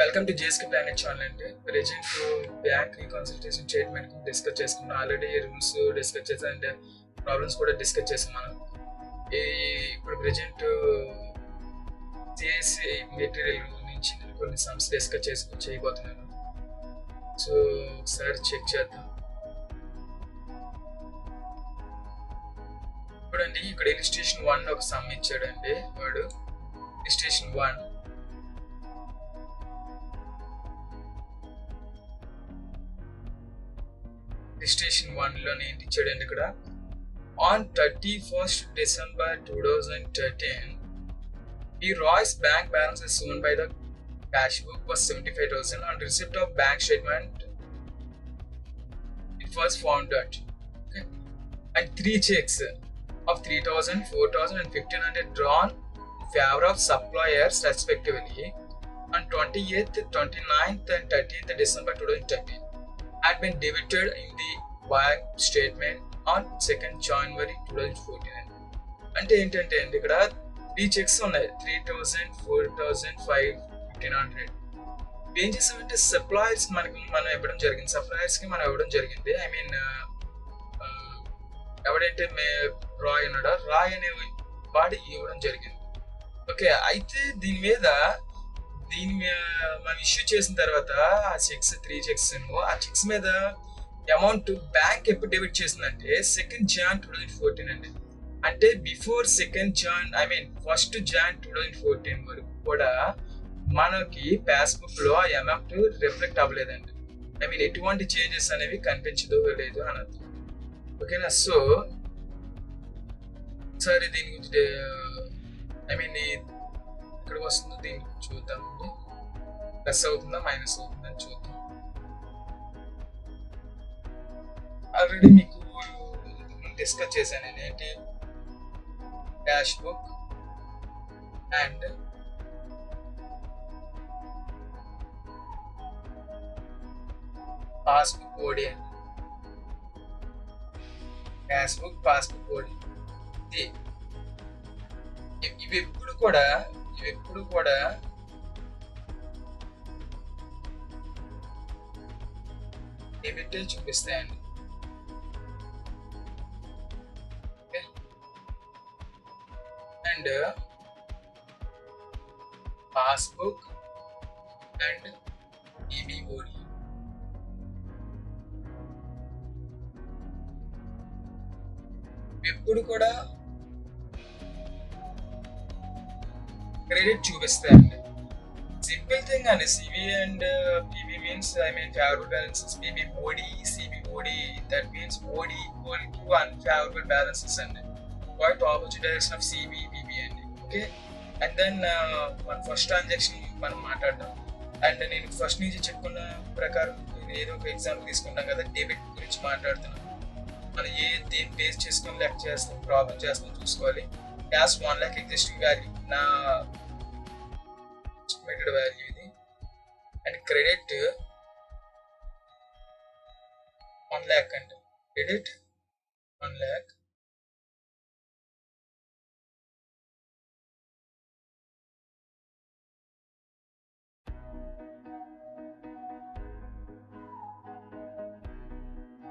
Welcome to JSK planet channel అండి. Present bank రీకన్సల్టేషన్ statement discuss చేసుకున్నాం. Already rules discuss చేసాం and problems కూడా discuss చేసాం మనం. ఇప్పుడు ప్రెజెంట్ సిఎస్సి మెటీరియల్ నుంచి నేను కొన్ని సమ్స్ డిస్కస్ చేయబోతున్నాను. సో ఒకసారి చెక్ చేద్దాం. ఇప్పుడండి ఇక్కడ ఇలిస్ట్రేషన్ 1 ఒక సమ్ ఇచ్చాడండి వాడు. ఇలిస్ట్రేషన్ 1 రిజిస్ట్రేషన్ 1 లోనే ఏంటి ఇచ్చాడండి ఇక్కడ. On 31st December 2013 the Roy's bank balance is shown by the cash book was 75,000. On receipt of bank statement it was found that okay, and 3 checks of 3,000, 4,000 and 1,500 drawn in favor of suppliers respectively on 28th, 29th and 30th December 2013 had been debited in the bank statement on 2nd January 2014. అంటే ఏంటంటే అండి ఇక్కడ 3 checks ఉన్నాయి, 3,000, 4,000, 1,500. ఏం చేసామంటే suppliers మనం ఇవ్వడం జరిగింది. సప్లయర్స్కి మనం ఇవ్వడం జరిగింది. ఐ మీన్ ఎవడైతే రాయ్ ఉన్నాడో రాయ్ అనే వాడి ఇవ్వడం జరిగింది. ఓకే, అయితే దీని మీద మనం ఇష్యూ చేసిన తర్వాత ఆ చెక్స్ 3 చెక్స్ ఆ చెక్స్ మీద అమౌంట్ బ్యాంక్ ఎప్పుడు డెబిట్ చేసిందంటే 2nd Jan 2014 అండి. అంటే before 2nd Jan, I mean 1st Jan 2014 వరకు కూడా మనకి పాస్బుక్ లో ఆ అమౌంట్ రిఫ్లెక్ట్ అవ్వలేదండి. ఐ మీన్ ఎటువంటి చేంజెస్ అనేవి కనిపించదు లేదు అన్నది. ఓకేనా. సో సరే దీని గురించి ఐ మీన్ ఇక్కడ వస్తుందో దీన్ని చూద్దామండి. ప్లస్ అవుతుందా మైనస్ అవుతుందా అని చూద్దాం. ఆల్రెడీ మీకు డిస్కస్ చేశాను నేను ఏంటి cash book and passbook OD అని. డాష్ బుక్ పాస్బుక్ ఓడి ఇవి ఎప్పుడు కూడా డెబిట్ చూపిస్తాయండి. అండ్ పాస్బుక్ అండ్ ఈబిఓడి ఎప్పుడు కూడా క్రెడిట్ చూపిస్తాయండి. సింపుల్ థింగ్ అండి. CB and PB means I mean favourable balances. PB OD, CB OD, that means OD equal to unfavourable balances అండి. Quite opposite direction of CB PB అండి. Okay, and then మన first transaction మనం మాట్లాడదాం. And నేను first నుంచి చెప్పుకున్న ప్రకారం నేను ఏదో ఒక ఎగ్జాంపుల్ తీసుకుంటాం కదా, డెబిట్ గురించి మాట్లాడుతున్నాను. మనం దేని బేస్ చేసుకొని లెక్క చేస్తాం, ప్రాబ్లం చేస్తాం చూసుకోవాలి. క్యాష్ 1 lakh ఎగ్జిస్టింగ్ వాల్యూ, నా ఎస్టిమేటెడ్ వాల్యూ ఇది. అండ్ క్రెడిట్ 1 lakh అండి. Credit 1 lakh.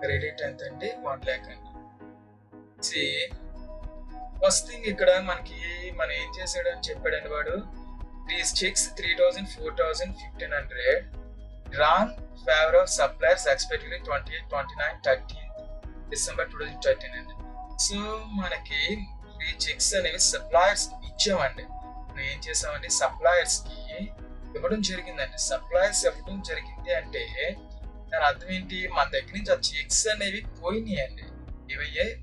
క్రెడిట్ ఎంత అండి? 1 lakh అండి. ఫస్ట్ థింగ్ ఇక్కడ మనం ఏం చేసాడని చెప్పాడండి వాడు. These checks 3,000, 4,000, 1,500 drawn favor of suppliers expected 28, 29, 30 December 2013 అండి. సో మనకి 3 చెక్స్ అనేవి సప్లయర్స్ ఇచ్చామండి. మనం ఏం చేసామండి, సప్లయర్స్ కి ఇవ్వడం జరిగిందండి. సప్లయర్స్ ఇవ్వడం జరిగింది అంటే దాని అర్థం ఏంటి, మన దగ్గర నుంచి ఆ చెక్స్ అనేవి పోయినాయండి. ఇవయ్యాయి,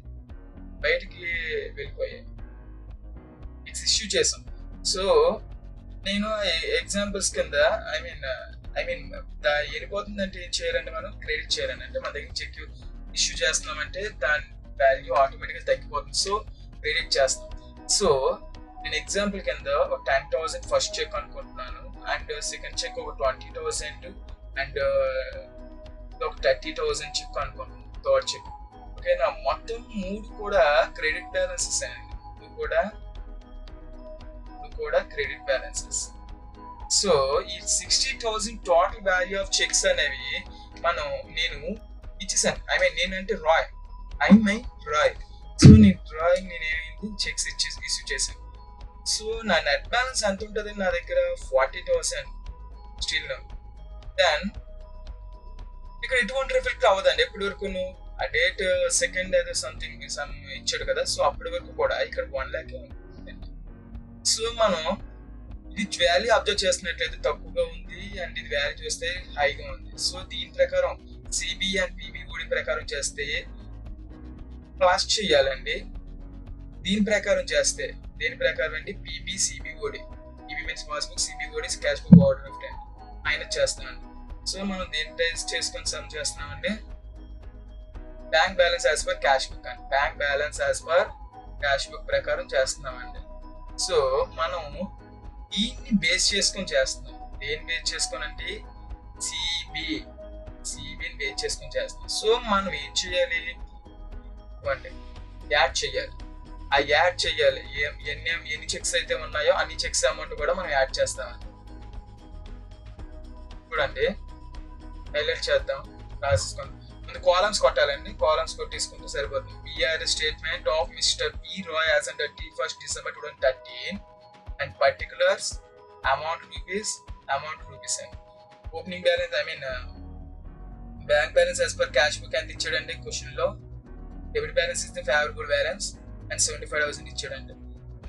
బయటికి వెళ్ళిపోయాయి, చెక్స్ ఇష్యూ చేసాం. సో నేను ఎగ్జాంపుల్స్ కింద ఐ మీన్ వెళ్ళిపోతుందంటే ఏం చేయాలంటే మనం క్రెడిట్ చేయాలండి. అంటే మన దగ్గర చెక్ ఇష్యూ చేస్తున్నామంటే దాని వాల్యూ ఆటోమేటిక్గా తగ్గిపోతుంది. సో క్రెడిట్ చేస్తాం. సో నేను ఎగ్జాంపుల్ కింద ఒక 10,000 ఫస్ట్ చెక్ అనుకుంటున్నాను, అండ్ సెకండ్ చెక్ ఒక 20,000 అండ్ ఒక 30,000 చెక్ అనుకుంటున్నాను, థర్డ్ చెక్. ఓకేనా. మొత్తం 3 కూడా క్రెడిట్ బ్యాలెన్సెస్ అండి. 3 కూడా క్రెడిట్ బ్యాలెన్సెస్. సో ఈ 60,000 టోటల్ వాల్యూ ఆఫ్ చెక్స్ అనేవి నేను ఇచ్చేసాను. ఐ మీన్ నేనంటే రాయ్, ఐ మై రాయ్. సో నేనేమైంది చెక్స్ ఇష్యూ చేశాను. సో నా నెట్ బ్యాలెన్స్ ఎంత ఉంటుంది నా దగ్గర 40,000 స్టిల్. దెన్ ఇక్కడ ఎటువంటి రిఫ్లెక్ట్ అవ్వదండి ఎప్పటి వరకు. ఆ డేట్ సెకండ్ ఏదో సంథింగ్ సమ్ ఇచ్చాడు కదా, సో అప్పటి వరకు కూడా ఇక్కడ 1 lakh ఉంది. సో మనం ఇది వాల్యూ అబ్జర్వ్ చేస్తున్నట్లయితే తక్కువగా ఉంది, అండ్ ఇది వాల్యూ చూస్తే హైగా ఉంది. సో దీని ప్రకారం సిబి అండ్ పిబిఓడి ప్రకారం చేస్తే ప్లస్ చేయాలండి. దీని ప్రకారం చేస్తే దేని ప్రకారం అండి, PB CBOD, PB means passbook, CBOD cash book order of ten ఆయన చేస్తామండి. సో మనం దేని టెస్ట్ చేసుకొని సమ్ చేస్తున్నామండి, bank balance as per cash book అండి, bank balance as per cash book ప్రకారం చేస్తున్నామండి. సో మనం దీన్ని బేస్ చేసుకొని చేస్తున్నాం. దేని బేస్ చేసుకొని అంటే సిబిని బేస్ చేసుకొని చేస్తున్నాం. సో మనం ఏం చేయాలి అంటే యాడ్ చేయాలి. ఆ యాడ్ చేయాలి ఎన్ని చెక్స్ అయితే ఉన్నాయో అన్ని చెక్స్ అమౌంట్ కూడా మనం యాడ్ చేస్తామండి. చూడండి హైలైట్ చేద్దాం, రాసేసుకుందాం. ముందు కాలమ్స్ కొట్టాలండి, కాలమ్స్ కొట్టేసుకుంటే సరిపోతుంది. BR statement of mister P Roy as under 31st December 2013 and particulars amount rupees and opening balance bank balance as per cash book and ఇచ్చాడండి క్వశ్చన్ లో. Debit balance is the favourable balance and 75,000 ఇచ్చాడండి.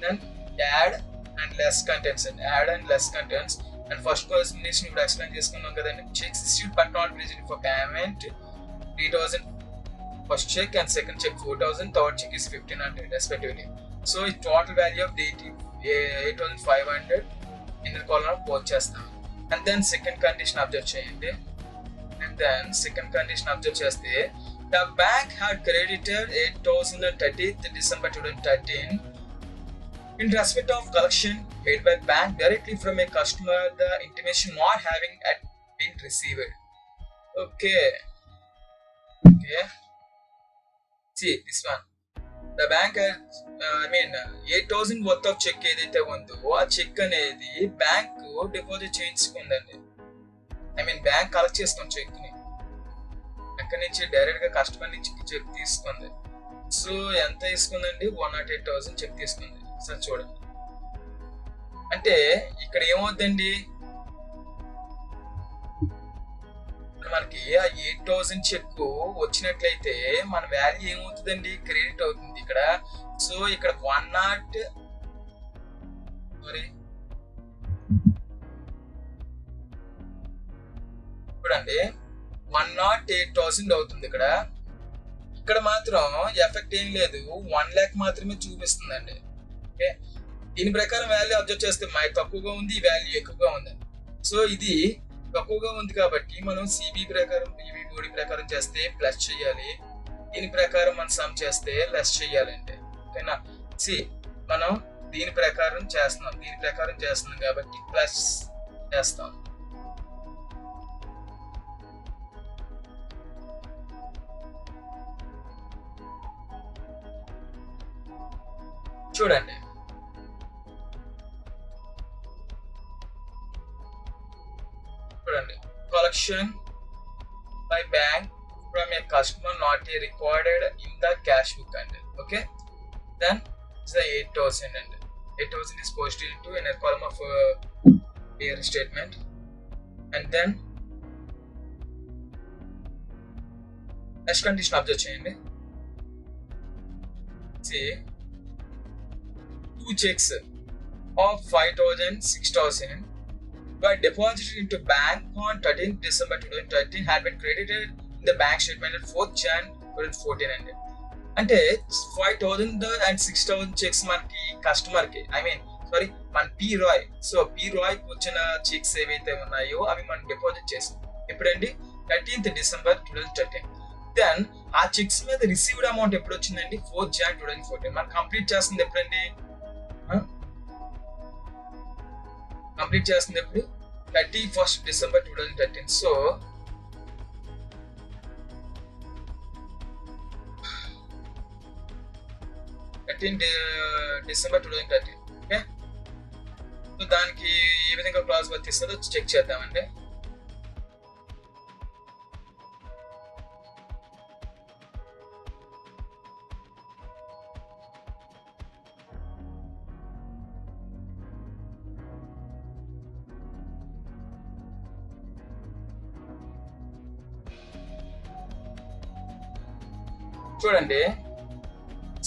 Then add and less contents and first question ఇప్పుడు explain చేసుకున్నాం కదండి. Cheques issued but not released for payment 3,000 first cheque and second cheque 4,000, third cheque is 1,500 respectively. So ఈ total value of 8,500 inner column post చేస్తాం. And then second condition observe చేయండి. చేస్తే the bank had credited 8,000 on 30th December 2013 in respect of collection paid by bank directly from a customer, the intimation not having been received. Okay, see this one. The bank had 8,000 worth of check ఏదైతే ఉందో ఆ check అనేది bank deposit చేయించుకుందండి. Bank collect చేసుకుని check ని ఎక్కడి నుంచి direct గా customer నుంచి చెక్ తీసుకుంది. సో ఎంత తీసుకుందండి, 108,000 చెక్ తీసుకుంది. సార్ చూడండి, అంటే ఇక్కడ ఏమవుతుందండి, మనకి ఆ 8,000 చెక్ వచ్చినట్లయితే మన వాల్యూ ఏమవుతుందండి, క్రెడిట్ అవుతుంది ఇక్కడ. సో ఇక్కడ 108,000 అవుతుంది ఇక్కడ మాత్రం ఎఫెక్ట్ ఏం లేదు, 1 lakh మాత్రమే చూపిస్తుందండి. ఓకే, దీని ప్రకారం వాల్యూ అబ్జర్వ్ చేస్తే తక్కువగా ఉంది, ఈ వాల్యూ ఎక్కువగా ఉందండి. సో ఇది తక్కువగా ఉంది కాబట్టి మనం సిబి ప్రకారం పిబిఓడి ప్రకారం చేస్తే ప్లస్ చేయాలి, దీని ప్రకారం మనం సమ్ చేస్తే లెస్ చేయాలండి. ఓకేనా, మనం దీని ప్రకారం చేస్తున్నాం కాబట్టి ప్లస్ చేస్తాం. చూడండి, collection by bank from a customer not recorded in the cash book and okay, then it's the 8,000 and 8,000 is posted into inner column of bear statement. And then next condition observe చేయండి. See, 2 checks of 5,000, 6,000 were deposited into bank on 13th December 2013 had been credited in the bank statement at 4th Jan 2014 అంటే 5,000 and 6,000 checks మనకి customer కి మన P Roy. So P Roy కి వచ్చిన checks ఏవైతే ఉన్నాయో అవి మనం డిపాజిట్ చేసాం ఎప్పుడండి, 13th December 2013. దెన్ ఆ చెక్స్ మీద రిసీవ్డ్ అమౌంట్ ఎప్పుడు వచ్చిందండి, 4th Jan 2014. మనం కంప్లీట్ చేస్తుంది ఎప్పుడండి, ఎప్పుడు 31st December 2013. So December 2013. Okay, so దానికి ఏ విధంగా క్లాజ్ వర్తిస్తుందో చెక్ చేద్దామండి. చూడండి,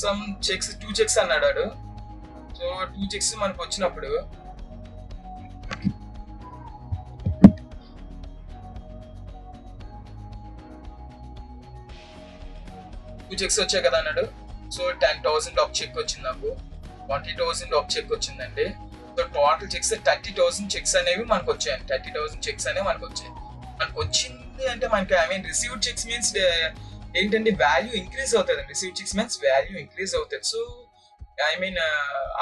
సమ్ చెక్స్ 2 చెక్స్ అన్నాడు. సో 2 చెక్స్ మనకు వచ్చినప్పుడు చెక్స్ వచ్చాయి కదా అన్నాడు. సో 10,000 ఒక చెక్ వచ్చింది, నాకు 20,000 ఒక చెక్ వచ్చిందండి. సో టోటల్ చెక్స్ 30,000 చెక్స్ అనేవి మనకు వచ్చాయండి. 30,000 చెక్స్ అనేవి మనకు వచ్చాయి. మనకు వచ్చింది అంటే మనకి రిసీవ్డ్ చెక్స్ మీన్స్ ఏంటంటే వాల్యూ ఇంక్రీజ్ అవుతుంది. Received checks means value increase అవుతుంది. సో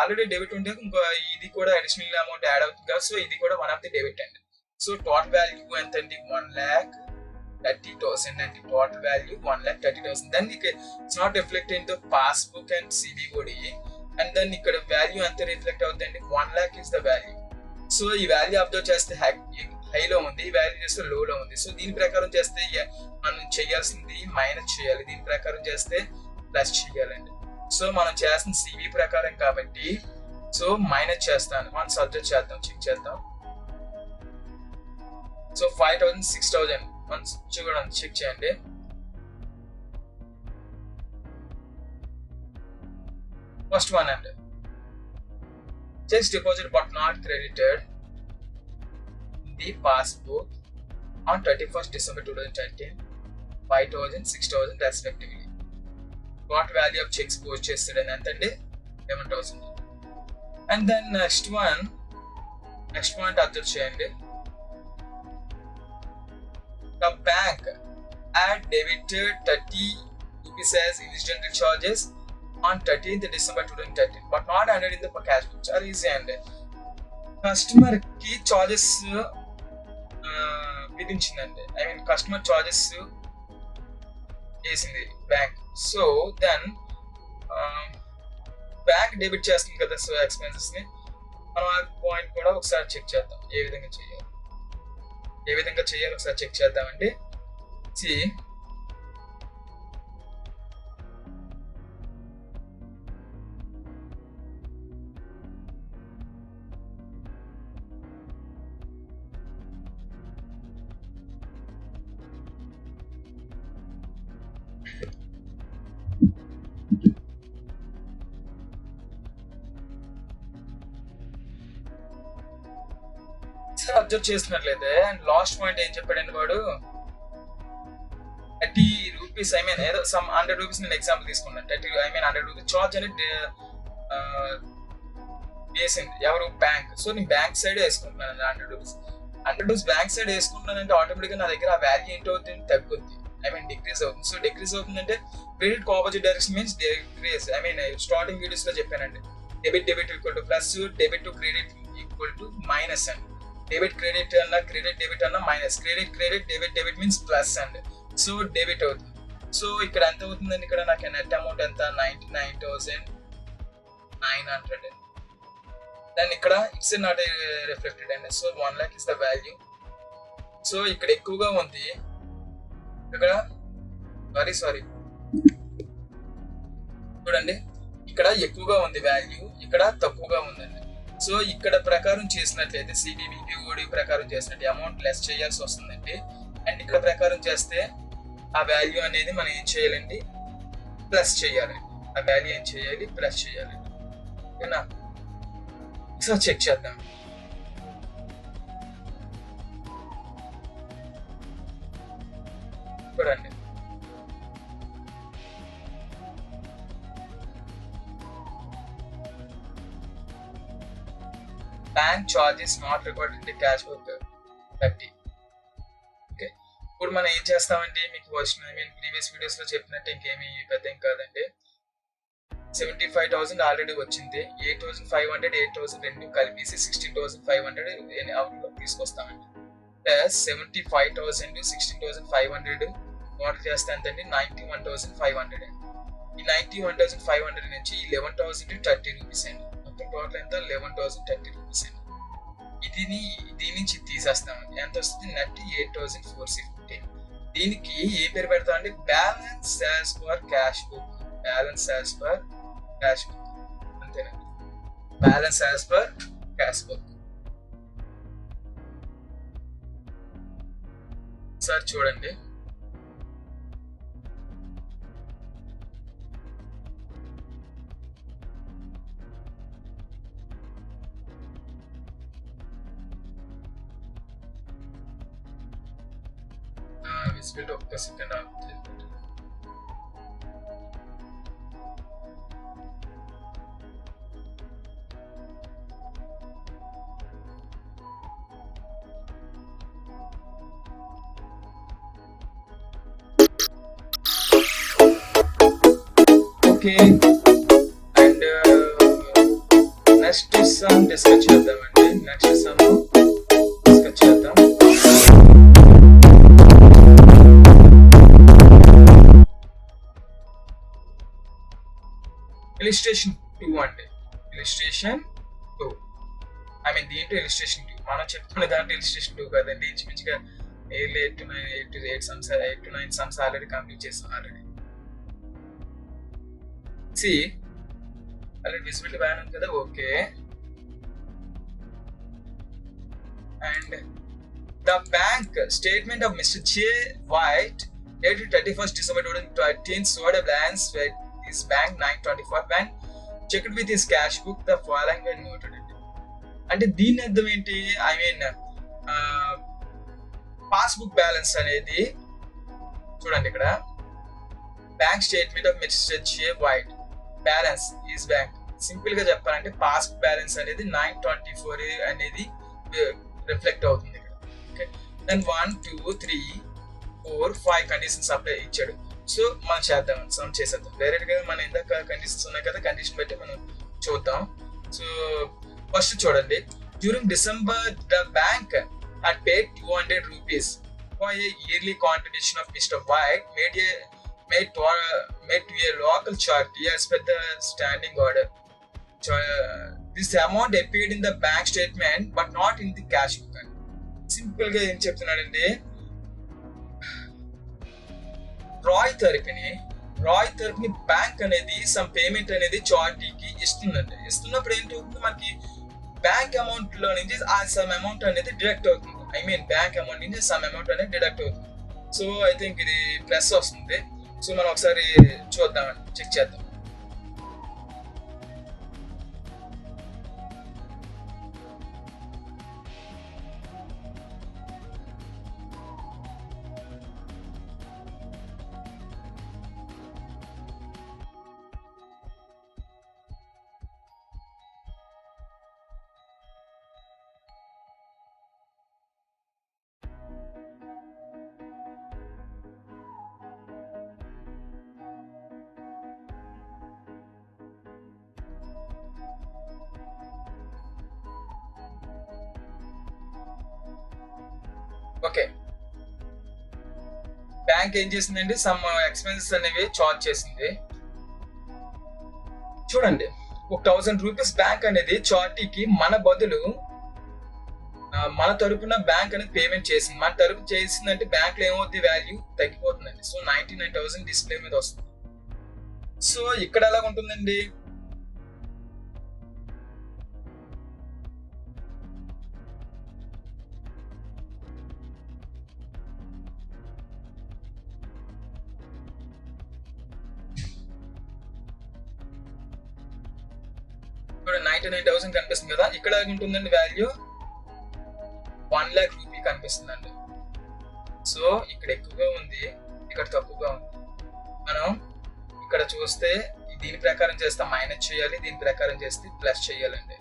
ఆల్రెడీ డెబిట్ ఉంటే ఇంకో ఇది కూడా అడిషనల్ అమౌంట్ యాడ్ అవుతుంది కదా. సో ఇది కూడా వన్ ఆఫ్ ది డెబిట్ అండి. సో టోటల్ వాల్యూ ఎంత అండి? 1,30,000 అండి. Total value 1,30,000. Then it's not reflect in the passbook and CBOD. And then ఇక్కడ వాల్యూ ఎంత రిఫ్లెక్ట్ అవుతుంది అండి? 1,00,000 ఇస్ ద వాల్యూ. సో ఈ వాల్యూ అబ్జర్వ్ చేస్తే హైలో ఉంది, ఈ వాల్యూ చేస్తే లోలో ఉంది. సో దీని ప్రకారం చేస్తే మనం చేయాల్సింది మైనస్ చేయాలి, దీని ప్రకారం చేస్తే ప్లస్ చేయాలండి. సో మనం చేసిన సివి ప్రకారం కాబట్టి సో మైనస్ చేస్తాను. మనం సబ్జెక్ట్ చేద్దాం, చెక్ చేద్దాం. సో 5,000 6,000 మనం చూడండి, చెక్ చేయండి. ఫస్ట్ వన్ అండి, cheques deposit but not credited the passbook on 31st December 2013, 5,000 6,000 respectively. What value of cheques post చేస్తాడని ఎంత అండి? 11,000. And then next point observe చేయండి. The bank had debited 30 rupees as incidental charges on 13th December 2013 but not added in the cash book. చాలా easy అండి. Customer కి charges విధించిందండి. Customer charges వేసింది bank. So then bank debit చేస్తుంది కదా so expenses ని. మనం ఆ పాయింట్ కూడా ఒకసారి చెక్ చేద్దాం, ఏ విధంగా చేయాలి ఒకసారి చెక్ చేద్దామండి. అబ్జర్వ్ చేస్తున్నట్లయితే అండ్ లాస్ట్ పాయింట్ ఏం చెప్పాడండి వాడు? 30 రూపీస్ ఏదో సమ్ 100 రూపీస్ నేను ఎగ్జాంపుల్ తీసుకున్నాను. 100 రూపీస్ చార్జ్ అనేది వేసింది ఎవరు? బ్యాంక్. సో నేను బ్యాంక్ సైడ్ వేసుకుంటున్నాను 100 రూపీస్. 100 రూపీస్ బ్యాంక్ సైడ్ వేసుకుంటున్నానంటే ఆటోమేటిక్గా నా దగ్గర ఆ వాల్యూ ఏంటి అవుతుంది? తగ్గుద్ది, డిక్రీజ్ అవుతుంది. సో డిక్రీజ్ అవుతుందంటే credit opposite direction means decrease. Starting videos లో చెప్పానండి, debit equal to plus, debit to credit equal to minus అండి. డెబిట్ క్రెడిట్ అన్నా, క్రెడిట్ డెబిట్ అన్నా minus, credit debit means plus అండి. సో డెబిట్ అవుతుంది. So ఇక్కడ ఎంత అవుతుందండి? ఇక్కడ నాకు నెట్ అమౌంట్ ఎంత? 99,900. దాన్ని ఇక్కడ ఇట్స్ నాట్ రిఫ్లెక్టెడ్ అండి. So 1,00,000 is the value. So ఇక్కడ ఎక్కువగా ఉంది, ఇక్కడ సారీ చూడండి, ఇక్కడ ఎక్కువగా ఉంది వాల్యూ, ఇక్కడ తక్కువగా ఉందండి. సో ఇక్కడ ప్రకారం చేసినట్లయితే సిబిబిఓడి ప్రకారం చేసినట్టు అమౌంట్ లెస్ చేయాల్సి వస్తుందండి. అండ్ ఇక్కడ ప్రకారం చేస్తే ఆ వాల్యూ అనేది మనం ఏం చేయాలండి? ప్లస్ చేయాలండి. ఆ వాల్యూ ఏం చేయాలి? ప్లస్ చేయాలండి. ఓకేనా? సో చెక్ చేద్దాం. చూడండి, bank charges not record in the cash book 30. Okay, ఇప్పుడు మనం ఏం చేస్తామంటే మీకు ప్రీవియస్ వీడియోస్ లో చెప్పినట్టు ఇంకేమి పెద్ద ఏం కాదండి. 75,000 ఆల్రెడీ వచ్చింది. 8,500 8,000 రెండు కలిపేసి 16,500 అవుట్లో తీసుకొస్తామండి. 75,000 16,500 నోట్ చేస్తే ఎంతండి? 91,500 అండి. ఈ 91,500 నుంచి 11,030 రూపీస్ అండి. మొత్తం టోటల్ ఎంత? 11,030 రూపీస్ అండి. దీని నుంచి తీసేస్తామండి. ఎంత వస్తుంది? నెట్ 8460. దీనికి ఏ పేరు పెడతామండి? Balance as per cash book. Balance as per cash book అంతేనండి. Balance as per cash book. Sir చూడండి, విజిబిలిటీ ఒక్క సెకండ్ ఆగుతుంది. Okay, and next sum discuss చేద్దామండి. నెక్స్ట్ సమ్ డిస్కస్ చేద్దాం. ఇలిస్ట్రేషన్ 2 అండి. ఇలిస్ట్రేషన్ 2, ఐ మీన్ దీంట్లో ఇలిస్ట్రేషన్ 2 మనం చెప్తున్న దాంట్లో ఇలిస్ట్రేషన్ 2 కదండి. ఇంచుమించుగా 8 to 9 సమ్స్ ఆల్రెడీ కంప్లీట్ చేస్తాం. ఆల్రెడీ ఆల్రెడీ విజిబిలిటీ బాగానే ఉంది కదా. Okay, and the bank statement of mister J. White dated 31st December 2013 showed a balance with his bank 924 when checked with his cash book the following were noted. అంటే దీని అర్థం ఏంటి? I mean passbook balance అనేది చూడండి, ఇక్కడ bank statement of mister J. White balance is bank. Simple గా చెప్పాలంటే passbook balance అనేది 924 అనేది రిఫ్లెక్ట్ అవుతుంది ఇక్కడ. ఓకే, దెన్ 1 2 3 4 5 కండిషన్స్ అప్లై ఇచ్చాడు. సో మనం చేద్దాం, సమ్ చేసేద్దాం డైరెక్ట్ గా. మన ఇందాక కండిషన్స్ ఉన్నాయి కదా, కండిషన్ బట్టి మనం చూద్దాం. సో ఫస్ట్ చూడండి, during December the bank had paid 200 rupees for a yearly contribution of Mr. White made to a local charity as per the standing order. This amount appeared in the bank statement but not in the cash book. Simple గా ఏం చెప్తున్నాడండి, Roy తరపుని bank అనేది some payment అనేది చారిటీకి ఇస్తుందండి. ఇస్తున్నప్పుడు ఏంటవుతుంది, మనకి bank amount లో నుంచి ఆ సమ్ అమౌంట్ అనేది డిడక్ట్ అవుతుంది. ఐ మీన్ బ్యాంక్ అమౌంట్ నుంచి సమ్ అమౌంట్ అనేది డిడక్ట్ అవుతుంది. సో ఐ థింక్ ఇది ప్లస్ వస్తుంది. సో మనం ఒకసారి చూద్దామండి, చెక్ చేద్దాం. ఓకే, బ్యాంక్ ఏం చేసిందండి, సమ్ ఎక్స్పెన్సెస్ అనేవి చార్జ్ చేసింది. చూడండి, 1000 రూపీస్ బ్యాంక్ అనేది చారిటీకి మన బదులు మన తరపున బ్యాంక్ అనేది పేమెంట్ చేసింది. మన తరపు చేసిందంటే బ్యాంక్ లో ఏమవుతుంది, వాల్యూ తగ్గిపోతుందండి. సో 99,000 డిస్ప్లే మీద వస్తుంది. సో ఇక్కడ ఎలా ఉంటుందండి, ఇక్కడ 99,000 కనిపిస్తుంది కదా. ఇక్కడ ఉంటుందండి వాల్యూ 1 lakh రూపీ కనిపిస్తుందండి. సో ఇక్కడ ఎక్కువగా ఉంది, ఇక్కడ తక్కువగా ఉంది. మనం ఇక్కడ చూస్తే దీని ప్రకారం చేస్తే మైనస్ చేయాలి, దీని ప్రకారం చేస్తే ప్లస్ చేయాలండి.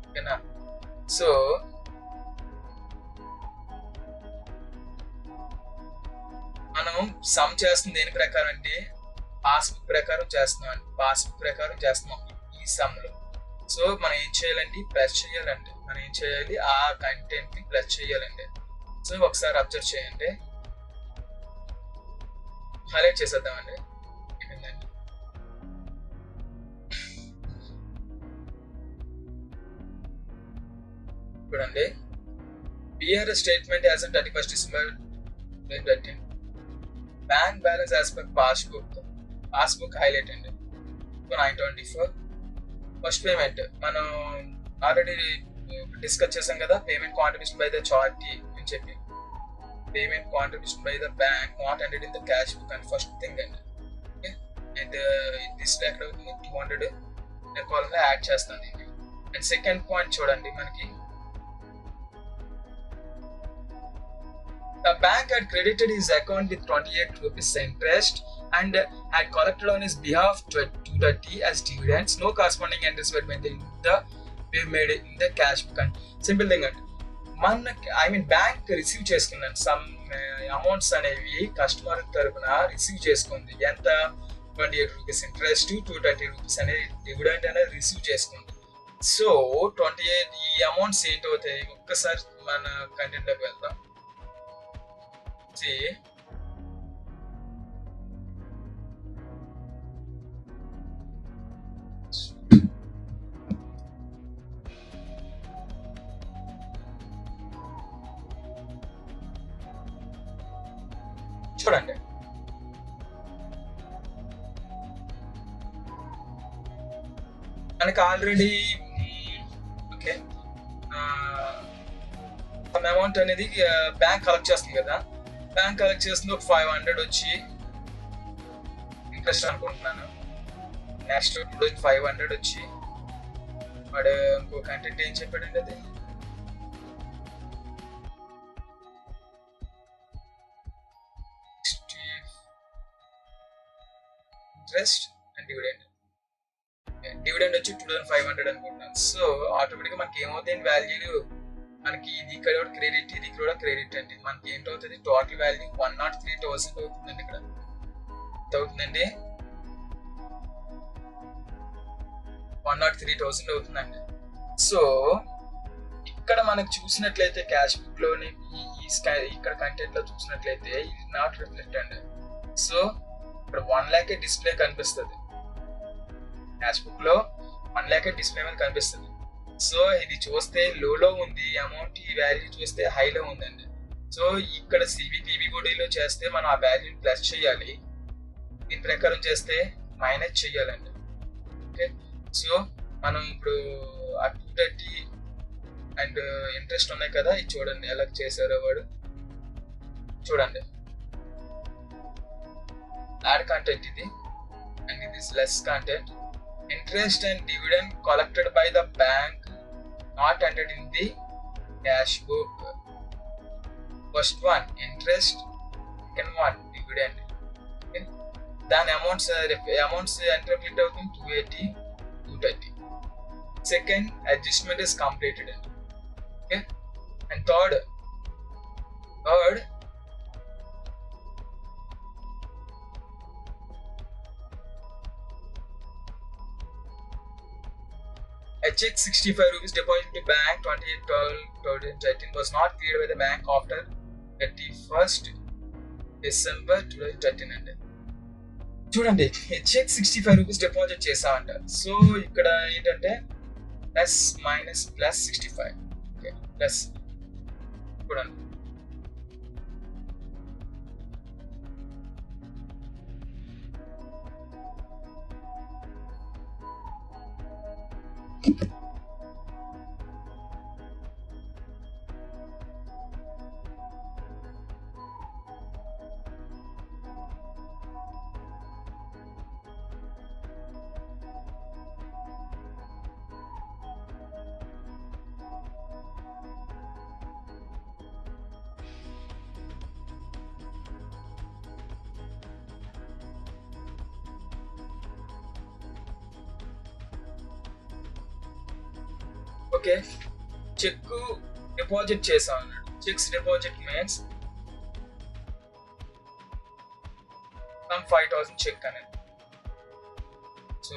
ఓకేనా? సో మనం సమ్ చేస్తుంది దేని ప్రకారం అంటే పాస్బుక్ ప్రకారం చేస్తున్నాం అండి. పాస్బుక్ ప్రకారం చేస్తున్నాం ఈ సమ్ లో. సో మనం ఏం చేయాలండి, ప్లస్ చేయాలండి. మనం ఏం చేయాలి, ఆ కంటెంట్ ని ప్లస్ చేయాలండి. సో ఒకసారి అబ్జర్వ్ చేయండి, హైలైట్ చేసేద్దామండి. చూడండి, BRS statement as on 31st December 2013. Bank balance as per passbook highlight అండి. 924. ఫస్ట్ పేమెంట్ మనం ఆల్రెడీ డిస్కస్ చేసాం కదా, పేమెంట్ కాంట్రిబ్యూషన్ బై ద చార్టీ అని చెప్పి. Payment contribution by the bank not entered in the cash book అని first thing అండి. And this ఎక్కడ అవుతుంది 200 నేను కాలంలో యాడ్ చేస్తాను దీన్ని. అండ్ సెకండ్ పాయింట్ చూడండి మనకి, the bank had credited his account with 28 rupees interest and had collected on his behalf 230 as dividends. No corresponding entries were made in the cash book. And simple thing అంటే మన bank receive చేసుకున్నాను some amounts అనేవి customer తరపున receive చేసుకుంది. ఎంత 28 rupees interest, 230 rupees అనేది dividend అనేది receive చేసుకుంది. సో 28 ఈ అమౌంట్స్ ఏంటవుతాయి ఒక్కసారి మన కంటెంట్లోకి వెళ్దాం. చూడండి, మనకి ఆల్రెడీ ఓకే అమౌంట్ అనేది బ్యాంక్ కలెక్ట్ చేస్తుంది కదా. బ్యాంక్ కలెక్ట్ చేస్తుంది ఒక 500 వచ్చి ఇంట్రెస్ట్ అనుకుంటున్నాను. నెక్స్ట్ 500 వచ్చి వాడు ఇంకో కంటెంట్ ఏం చెప్పాడండి, అది ఇంట్రెస్ట్ అండ్ డివిడెండ్ వచ్చి 2500 అనుకుంటున్నాను. సో ఆటోమేటిక్గా మనకి ఏమవుతుంది వాల్యూ, మనకి ఇది ఇక్కడ కూడా క్రెడిట్, ఇది కూడా క్రెడిట్ అండి. మనకి ఏంటవుతుంది టోటల్ వాల్యూ 103,000 అవుతుందండి. ఇక్కడ ఎంత అవుతుందండి 103,000 అవుతుందండి. సో ఇక్కడ మనకు చూసినట్లయితే క్యాష్ బుక్ లోని ఇక్కడ కంటెంట్ లో చూసినట్లయితే ఇది నాట్ రిఫ్లెక్ట్ అండి. సో ఇక్కడ 1 lakh డిస్ప్లే కనిపిస్తుంది, క్యాష్ బుక్ లో 1 lakh డిస్ప్లే మీద కనిపిస్తుంది. సో ఇది చూస్తే లోలో ఉంది అమౌంట్, ఈ వాల్యూ చూస్తే హైలో ఉందండి. సో ఇక్కడ సిబిపిబిలో చేస్తే మనం ఆ వాల్యూని ప్లస్ చేయాలి, దీని ప్రకారం చేస్తే మైనస్ చేయాలండి. ఓకే, సో మనం ఇప్పుడు ఆ 230 అండ్ ఇంట్రెస్ట్ ఉన్నాయి కదా, ఇది చూడండి ఎలా చేశారో వాడు. చూడండి యాడ్ కంటెంట్ ఇది, అండ్ ఇది less content. Interest and dividend collected by the bank not entered in the cash book. First one interest, second one dividend. Okay, then amounts enter clicked out in 280, 230. Second adjustment is completed. Okay, and third a check 65 rupees deposit to bank 28/12/2013 was not cleared by the bank after 31st December 2013 అండి. చూడండి cheque 65 rupees deposit చేసామంట. So ఇక్కడ ఏంటంటే plus minus plus 65. Okay plus చూడండి okay cheque deposit చేసాం అన్నాడు. Cheques deposit means sum 5,000 cheque అనేది. So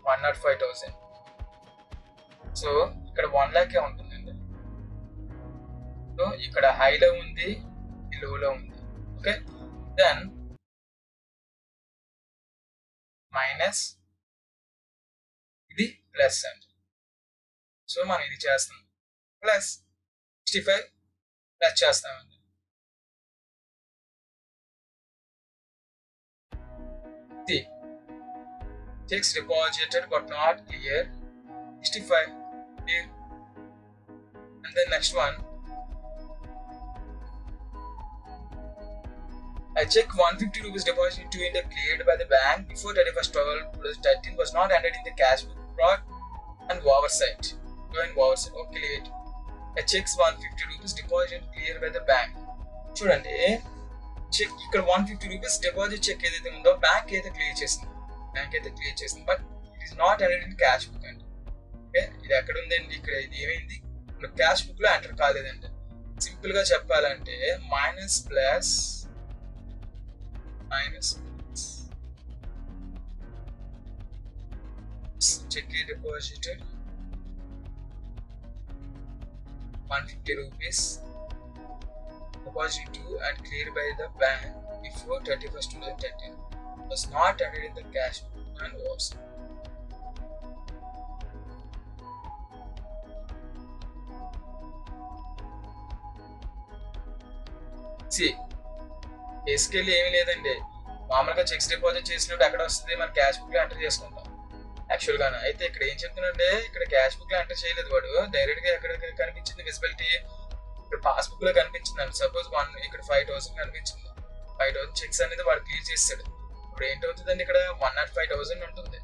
105,000. So ఇక్కడ 1 lakh ఉంటుందండి. సో ఇక్కడ హైలో ఉంది, లోలో ఉంది. ఓకే దెన్ మైనస్ ఇది ప్లస్ అండి. సో మనం ఇది చేస్తాం ప్లస్ 65 ప్లస్ చేస్తామండి. See, checks deposited but not clear 65 clear. And then next one, I check 150 rupees deposit into India cleared by the bank before 31st 12/13 was not entered in the cash book, fraud and oversight. Okay, late. I checks 150 rupees deposit cleared by the bank. చూడండి, check ఇక్కడ 150 rupees deposit check ఏదైతే ఉందో bank అయితే clear చేసింది, but it is not entered in cash book అండి. Okay, ఇది ఎక్కడ ఉందండి? ఇక్కడ ఇది ఏమైంది? ఇప్పుడు క్యాష్ బుక్ లో ఎంటర్ కాలేదండి. సింపుల్ గా చెప్పాలంటే minus plus check deposited 150 rupees deposit to and cleared by the bank before 31st 2013 was not entered in the cash book and was. See, basically ఏమీ లేదండి. మామూలుగా చెక్స్ డిపాజిట్ చేసినప్పుడు ఎక్కడ వస్తుంది? మన క్యాష్ బుక్ లో ఎంటర్ చేసుకుంటాం యాక్చువల్ గా. అయితే ఇక్కడ ఏం చెప్తున్నాంటే, ఇక్కడ క్యాష్ బుక్ లో ఎంటర్ చేయలేదు వాడు, డైరెక్ట్ గా ఎక్కడ కనిపించింది విజిబిలిటీ? ఇక్కడ పాస్ బుక్ లో కనిపించిందండి. సపోజ్ ఇక్కడ 5,000 కనిపించింది. 5,000 చెక్స్ అనేది వాడు క్లియర్ చేస్తాడు. ఇప్పుడు ఏంటవుతుందండి? ఇక్కడ 105,000 ఉంటుంది.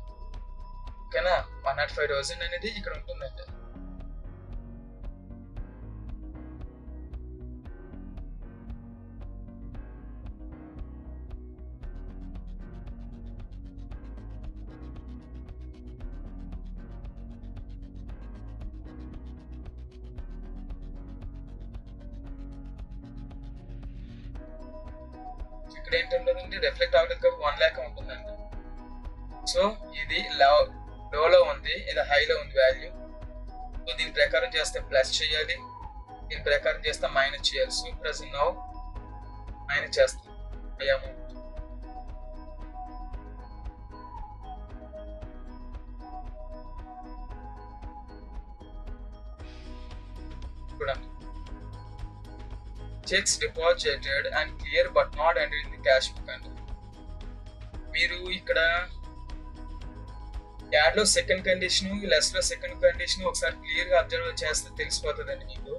ఓకేనా, 105,000 అనేది ఇక్కడ ఉంటుందండి. ఇక్కడ ఏంటంటే రిఫ్లెక్ట్ అవ్వలేదు కాబట్టి 1 lakh ఉంటుందండి. సో ఇది లోలో ఉంది, ఇది హైలో ఉంది వాల్యూ. సో దీని ప్రకారం చేస్తే ప్లస్ చేయాలి, దీని ప్రకారం చేస్తే మైనస్ చేయాలి. సో ప్రెసెంట్ నౌ మైనస్ చేస్తాం ఈ అమౌంట్. చూడండి, checks deposited and clear but not entered in the cash book అండి. మీరు ఇక్కడ యాడ్ లో సెకండ్ కండిషన్, లెస్ లో సెకండ్ కండిషన్ ఒకసారి క్లియర్ గా అబ్జర్వ్ చేస్తే తెలిసిపోతుందండి మీకు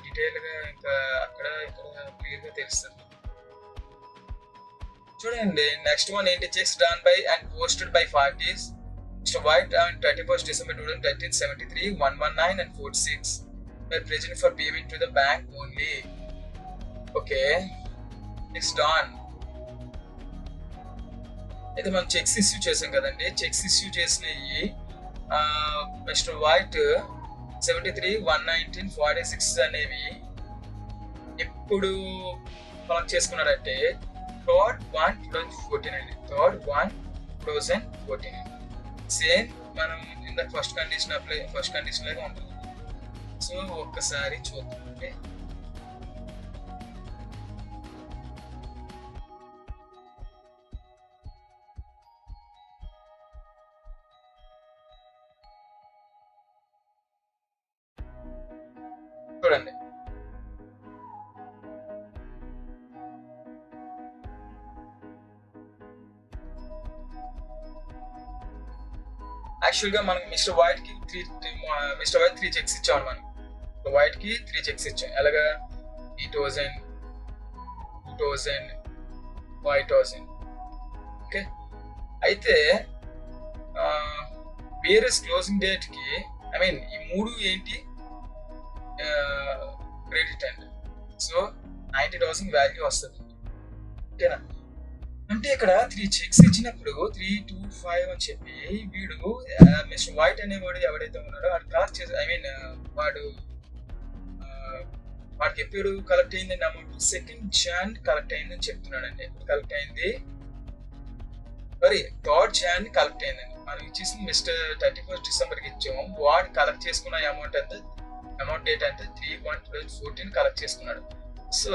డీటెయిల్ గా. ఇంకా అక్కడ ఇక్కడ క్లియర్ గా తెలుస్తుంది. చూడండి, నెక్స్ట్ వన్ ఏంటి? Checks done by and posted by parties Mr. White on 31st December 2013 73 119 and 46 were present for payment to the bank only. Okay, it's done. అయితే మనం చెక్స్ ఇష్యూ చేసాం కదండి. చెక్స్ ఇష్యూ చేసినవి mister white 73 119 46 అనేవి ఎప్పుడు collect చేసుకున్నాడంటే 3rd 1 2014 అండి. 3rd 1 2014 same మనం ఇంత ఫస్ట్ కండిషన్ లాగా ఉంటుంది. సో ఒక్కసారి చూద్దామండి. చూడండి, యాక్చువల్ గా మనం మిస్టర్ వైట్ కి 3 చెక్స్ ఇచ్చాం. మనం వైట్ కి 3 చెక్స్ ఇచ్చాం. ఎలాగా 3,000 2,000 5,000. ఓకే, అయితే వేరే క్లోజింగ్ డేట్ కి ఐ మీన్ ఈ 3 ఏంటి క్రెడిట్ అండి. సో 90,000 వాల్యూ వస్తుంది. ఓకేనా, అంటే ఇక్కడ 3 చెక్స్ ఇచ్చినప్పుడు 3, 2, 5 అని చెప్పి వీడు మిస్టర్ వైట్ అనేవాడు ఎవడైతే ఉన్నాడో వాడు కలెక్ట్ చేసి వాడికి ఎప్పుడు కలెక్ట్ అయిందండి అమౌంట్? 2nd Jan కలెక్ట్ అయిందని చెప్తున్నాడండి. ఎప్పుడు కలెక్ట్ అయింది? 3rd Jan కలెక్ట్ అయిందండి. మనం ఇచ్చేసి మిస్టర్ 31st December కి ఇచ్చాము. వాడు కలెక్ట్ చేసుకున్న అమౌంట్ డేట్ అంటే 3/1/2014 కలెక్ట్ చేసుకున్నాడు. సో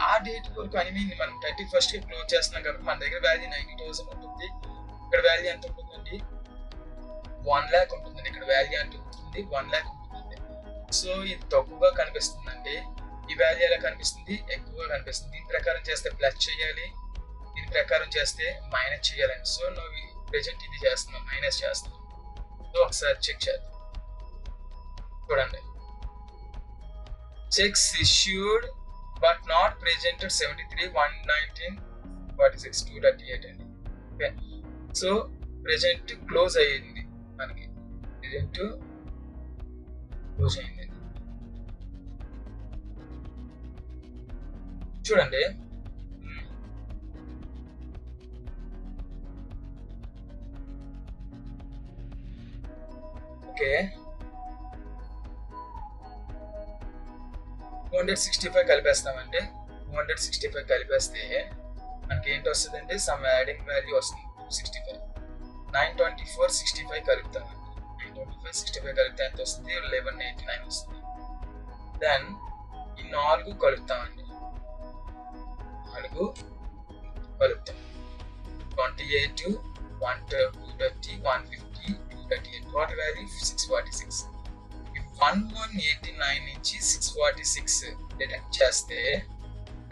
ఆ డేట్ వరకు ఐ మీన్ మనం 31st కి క్లోజ్ చేస్తున్నాం కాబట్టి మన దగ్గర వాల్యూ 90,000 ఉంటుంది. ఇక్కడ వాల్యూ ఎంత ఉంటుందండి? 1 lakh ఉంటుందండి. ఇక్కడ వాల్యూ ఎంత ఉంటుంది? 1 lakh ఉంటుందండి. సో ఇది తక్కువగా కనిపిస్తుందండి. ఈ వాల్యూ ఎలా కనిపిస్తుంది, ఎక్కువగా కనిపిస్తుంది. దీని ప్రకారం చేస్తే ప్లస్ చేయాలి, దీని ప్రకారం చేస్తే మైనస్ చేయాలండి. సో నువ్వు ప్రెజెంట్ ఇది చేస్తున్నావు, మైనస్ చేస్తున్నావు. సో ఒకసారి చెక్ చేద్దాం. చూడండి, checks issued but not presented 73, 119, 46, 238 అండి. ఓకే, సో ప్రెజెంట్ క్లోజ్ అయ్యింది, మనకి ప్రెజెంట్ క్లోజ్ అయింది. చూడండి, ఓకే 265 కలిపేస్తామండి. 265 కలిపేస్తే మనకి ఏంటి వస్తుంది అంటే సమ్ యాడింగ్ వాల్యూ వస్తుంది 265. 924, 65 కలుపుతామండి. 925, 65 కలిపితే ఎంత వస్తుంది, 1189 వస్తుంది. దెన్ ఈ 4 కలుపుతామండి, 4 కలుపుతాం. 28, 130, 150, 238, టోటల్ వాల్యూ 646. 1189 నుంచి 646 డిడక్ట్ చేస్తే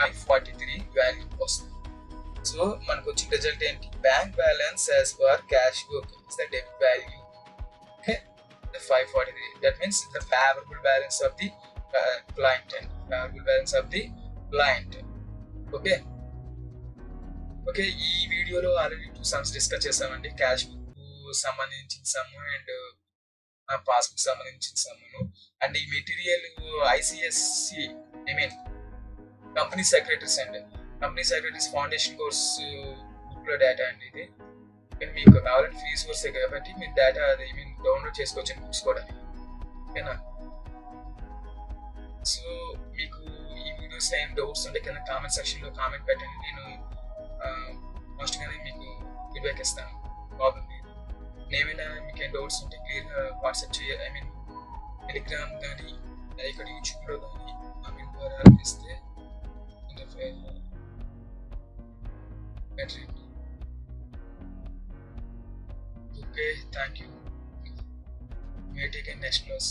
543 వాల్యూ వస్తుంది. సో మనకు వచ్చిన రిజల్ట్ ఏంటి, bank balance as per cash book is the debit value, okay, the 543. that means the favorable balance of the client and favorable balance of the client. Okay okay ఈ వీడియోలో already 2 sums discuss చేసామండి. Cash book సంబంధించిన some and passbook సంబంధించిన సమ్మును. And ఈ material ICSC I mean company secretaries and company secretaries foundation course book లో data అండి ఇది. మీకు కావాలంటే ఫ్రీ సోర్సే కాబట్టి మీరు డేటా అది మీన్ డౌన్లోడ్ చేసుకోవచ్చు బుక్స్ కూడా, ఓకేనా. సో మీకు ఈ వీడియోస్ ఏం డౌట్స్ ఉంటే కింద కామెంట్ సెక్షన్ లో కామెంట్ పెట్టండి, నేను మోస్ట్ గానే మీకు ఫీడ్బ్యాక్ ఇస్తాను. ప్రాబ్లం లేదు. ఏమైనా మీకు ఏం డౌట్స్ ఉంటే క్లియర్గా వాట్సాప్ చేయాలి, ఐ మీన్ టెలిగ్రామ్ కానీ ఇక్కడ యూట్యూబ్లో కానీ కామెంట్ ద్వారా ఇస్తే better. Okay, thank you. Meet again next class.